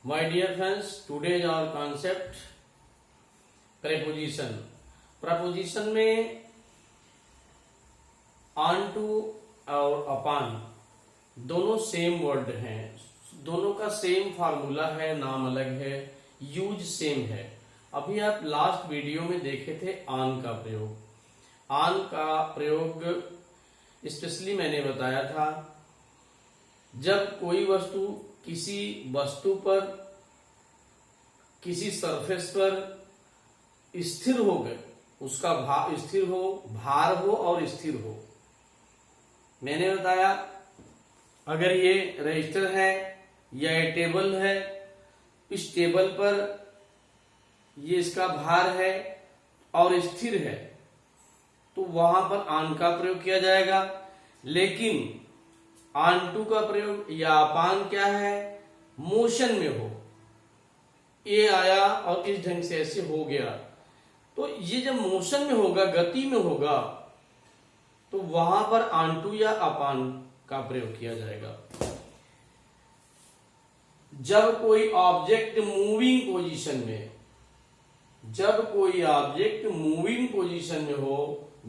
My dear friends, today is our concept preposition. Preposition में on to और upon दोनों same word हैं, दोनों का सेम फार्मूला है, नाम अलग है, यूज सेम है। अभी आप लास्ट वीडियो में देखे थे ऑन का प्रयोग। ऑन का प्रयोग स्पेशली मैंने बताया था जब कोई वस्तु किसी वस्तु पर, किसी सरफेस पर स्थिर हो गए, उसका भार स्थिर हो, भार हो और स्थिर हो। मैंने बताया अगर ये रजिस्टर है या ये टेबल है, इस टेबल पर ये इसका भार है और स्थिर है, तो वहां पर ऑन का प्रयोग किया जाएगा। लेकिन ऑन टू का प्रयोग या अपान क्या है, मोशन में हो, ये आया और इस ढंग से ऐसे हो गया, तो ये जब मोशन में होगा, गति में होगा, तो वहां पर ऑन टू या अपान का प्रयोग किया जाएगा। जब कोई ऑब्जेक्ट मूविंग पोजीशन में, जब कोई ऑब्जेक्ट मूविंग पोजीशन में हो,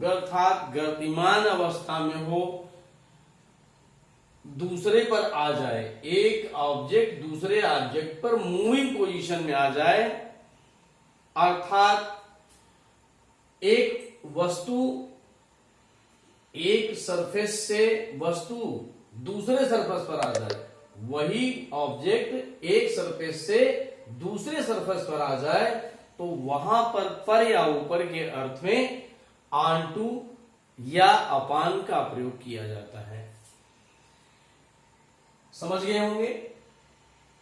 अर्थात गतिमान अवस्था में हो, दूसरे पर आ जाए, एक ऑब्जेक्ट दूसरे ऑब्जेक्ट पर मूविंग पोजीशन में आ जाए, अर्थात एक वस्तु एक सरफेस से वस्तु दूसरे सरफेस पर आ जाए, वही ऑब्जेक्ट एक सरफेस से दूसरे सरफेस पर आ जाए, तो वहां पर या ऊपर के अर्थ में ऑन टू या अपान का प्रयोग किया जाता है। समझ गए होंगे?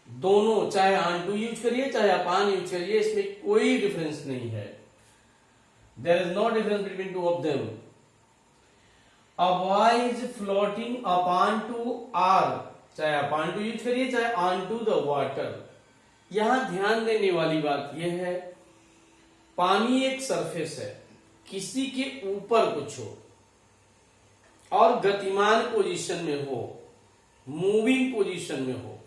दोनों, चाहे ऑन टू यूज करिए चाहे अपान यूज करिए, इसमें कोई डिफरेंस नहीं है। There is no difference between two of them. A boy is floating upon to or, चाहे अपॉन टू यूज करिए चाहे ऑन टू द वाटर। यहां ध्यान देने वाली बात यह है, पानी एक सरफेस है, किसी के ऊपर कुछ हो और गतिमान पोजीशन में हो, मूविंग पोजीशन में हो,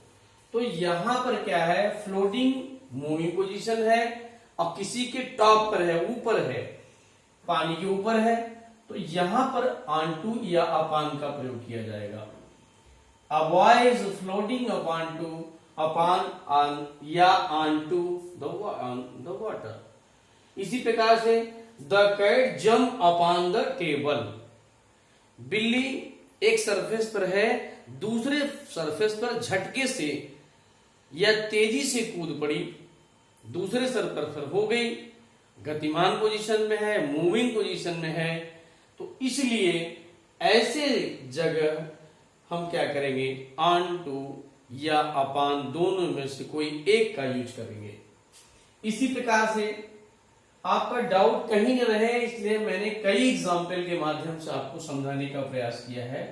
तो यहां पर क्या है, फ्लोटिंग मूविंग पोजीशन है और किसी के टॉप पर है, ऊपर है, पानी के ऊपर है, तो यहां पर ऑन टू या अपान का प्रयोग किया जाएगा। A boy is floating upon to, upon on या ऑन टू द वाटर। इसी प्रकार से the cat jump upon the table, बिल्ली एक सरफेस पर है, दूसरे सरफेस पर झटके से या तेजी से कूद पड़ी, दूसरे सरफेस पर हो गई, गतिमान पोजीशन में है, मूविंग पोजीशन में है, तो इसलिए ऐसे जगह हम क्या करेंगे, ऑन टू या अपान दोनों में से कोई एक का यूज करेंगे। इसी प्रकार से आपका डाउट कहीं न रहे, इसलिए मैंने कई एग्जाम्पल के माध्यम से आपको समझाने का प्रयास किया है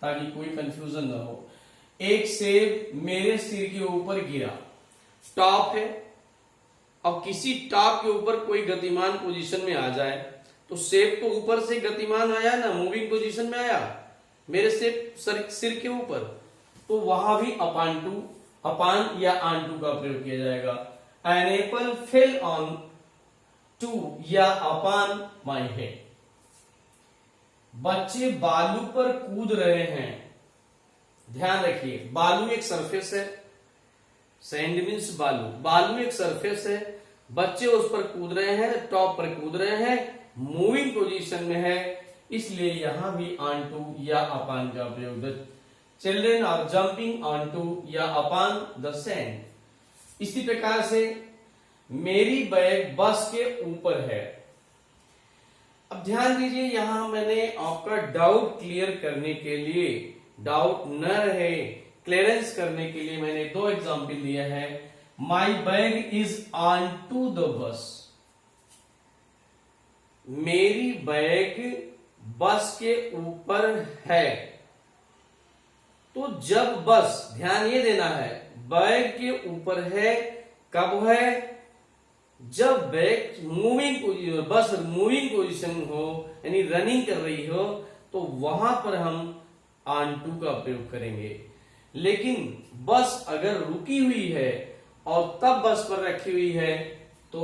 ताकि कोई कंफ्यूजन न हो। एक सेब मेरे सिर के ऊपर गिरा, टॉप है, और किसी टॉप के ऊपर कोई गतिमान पोजीशन में आ जाए, तो सेब तो ऊपर से गतिमान आया ना, मूविंग पोजीशन में आया मेरे सेब सिर के ऊपर, तो वहां भी अपान टू, अपान या ऑन टू का प्रयोग किया जाएगा। An apple fell on to या अपॉन माई हेड। बच्चे बालू पर कूद रहे हैं। ध्यान रखिए, बालू एक सरफेस है, सैंड मीन्स बालू, बालू एक सरफेस है, बच्चे उस पर कूद रहे हैं, टॉप पर कूद रहे हैं, मूविंग पोजीशन में है, इसलिए यहां भी ऑन टू या अपॉन का प्रयोग। The children are jumping on to या अपॉन द सैंड। इसी प्रकार से मेरी बैग बस के ऊपर है। अब ध्यान दीजिए, यहां मैंने आपका डाउट क्लियर करने के लिए, डाउट न रहे, क्लियरेंस करने के लिए मैंने दो एग्जाम्पल दिया है। My bag is on to the bus, मेरी बैग बस के ऊपर है। तो जब बस, ध्यान ये देना है, बैग के ऊपर है, कब है, जब बैग मूविंग पोजीशन, बस मूविंग पोजीशन हो, यानी रनिंग कर रही हो, तो वहां पर हम ऑन टू का प्रयोग करेंगे। लेकिन बस अगर रुकी हुई है और तब बस पर रखी हुई है तो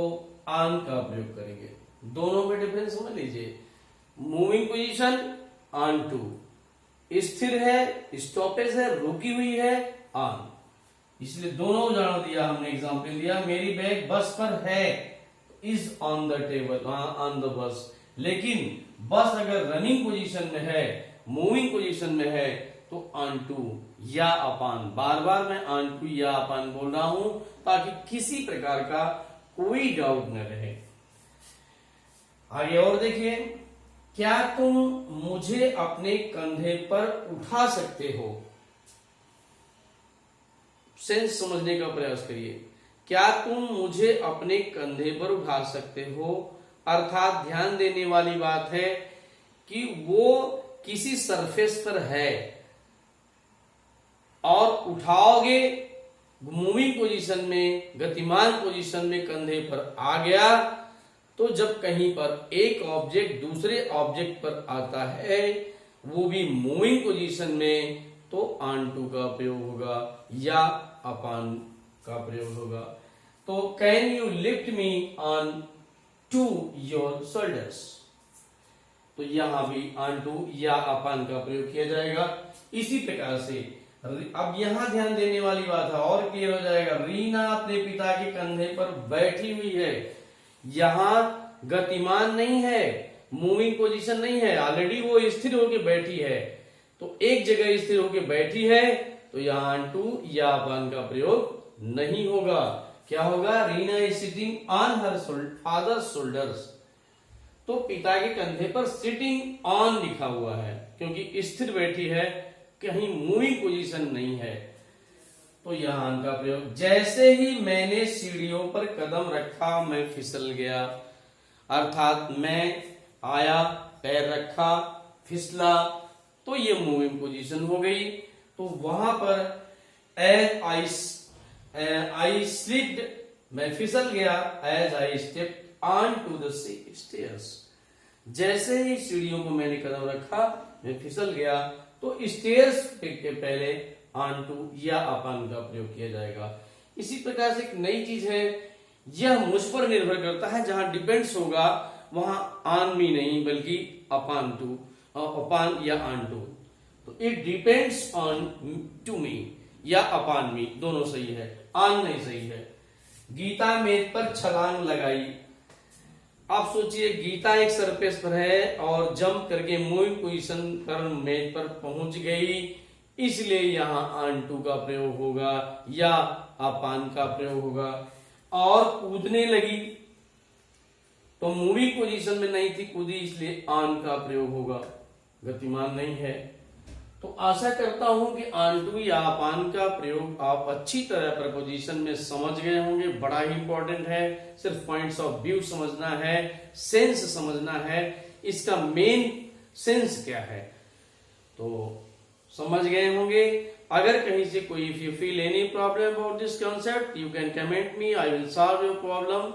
ऑन का प्रयोग करेंगे। दोनों में डिफरेंस समझ लीजिए। मूविंग पोजीशन ऑन टू, स्थिर है, स्टॉपेज है, रुकी हुई है, ऑन। इसलिए दोनों उदाहरण दिया हमने, एग्जाम्पल दिया। मेरी बैग बस पर है, is on the table, on the bus. लेकिन बस अगर रनिंग पोजीशन में है, मूविंग पोजीशन में है, तो ऑन टू या अपॉन। बार बार मैं ऑन टू या अपॉन बोल रहा हूं ताकि किसी प्रकार का कोई डाउट न रहे। आगे और देखिए, क्या तुम मुझे अपने कंधे पर उठा सकते हो? सेंस समझने का प्रयास करिए। क्या तुम मुझे अपने कंधे पर उठा सकते हो? अर्थात ध्यान देने वाली बात है कि वो किसी सरफेस पर है और उठाओगे, मूविंग पोजीशन में, गतिमान पोजीशन में कंधे पर आ गया, तो जब कहीं पर एक ऑब्जेक्ट दूसरे ऑब्जेक्ट पर आता है, वो भी मूविंग पोजीशन में, तो ऑन टू का प्रयोग होगा या अपॉन का प्रयोग होगा। तो can you lift me on to your shoulders, तो यहां भी ऑन टू या अपॉन का प्रयोग किया जाएगा। इसी प्रकार से अब यहां ध्यान देने वाली बात है और क्लियर हो जाएगा। रीना अपने पिता के कंधे पर बैठी हुई है, यहां गतिमान नहीं है, मूविंग पोजीशन नहीं है, ऑलरेडी वो स्थिर होकर बैठी है। तो एक जगह स्थिर होकर बैठी है, तो यहां ऑन टू या अपॉन का प्रयोग नहीं होगा। क्या होगा? Reena is sitting on her father's shoulders. तो पिता के कंधे पर सिटिंग ऑन लिखा हुआ है क्योंकि स्थिर बैठी है, कहीं मूविंग पोजीशन नहीं है, तो यहां ऑन का प्रयोग। जैसे ही मैंने सीढ़ियों पर कदम रखा, मैं फिसल गया। अर्थात मैं आया, पैर रखा, फिसला, तो ये मूविंग पोजीशन हो गई। तो वहां पर एज आई स्लिप्ड, मैं फिसल गया, as I stepped on to the stairs. जैसे ही सीढ़ियों पर मैंने कदम रखा, मैं फिसल गया, तो स्टेयर्स के पहले ऑन टू या अपॉन का प्रयोग किया जाएगा। इसी प्रकार से एक नई चीज है, यह मुझ पर निर्भर करता है, जहां डिपेंड्स होगा वहां ऑन मी नहीं बल्कि अपॉन टू, अपॉन या ऑन टू। तो it depends on to me या अपॉन मी, दोनों सही है, ऑन नहीं सही है। गीता मेज पर छलांग लगाई। आप सोचिए, गीता एक सरफेस पर है और जंप करके मूविंग पोजीशन पर मेज पर पहुंच गई, इसलिए यहां ऑन टू का प्रयोग होगा या अपॉन का प्रयोग होगा। और कूदने लगी, तो मूविंग पोजीशन में नहीं थी, कूदी, इसलिए ऑन का प्रयोग होगा, गतिमान नहीं है। तो आशा करता हूं कि ऑन टू या अपॉन का प्रयोग आप अच्छी तरह प्रपोजिशन में समझ गए होंगे। बड़ा ही इंपॉर्टेंट है, सिर्फ पॉइंट्स ऑफ व्यू समझना है, सेंस समझना है, इसका मेन सेंस क्या है, तो समझ गए होंगे। अगर कहीं से कोई, if you feel any problem about this concept, you can comment me, I will solve your problem.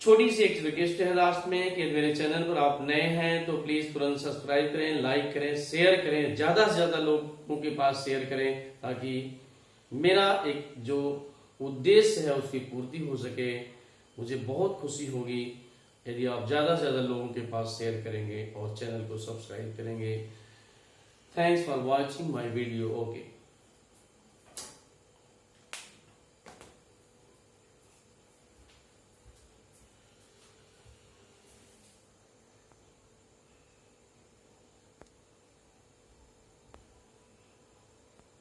छोटी सी एक रिक्वेस्ट है लास्ट में कि मेरे चैनल पर आप नए हैं तो प्लीज तुरंत सब्सक्राइब करें, लाइक करें, शेयर करें, ज्यादा से ज्यादा लोगों के पास शेयर करें, ताकि मेरा एक जो उद्देश्य है उसकी पूर्ति हो सके। मुझे बहुत खुशी होगी यदि आप ज्यादा से ज्यादा लोगों के पास शेयर करेंगे और चैनल को सब्सक्राइब करेंगे। Thanks for watching my video. Okay.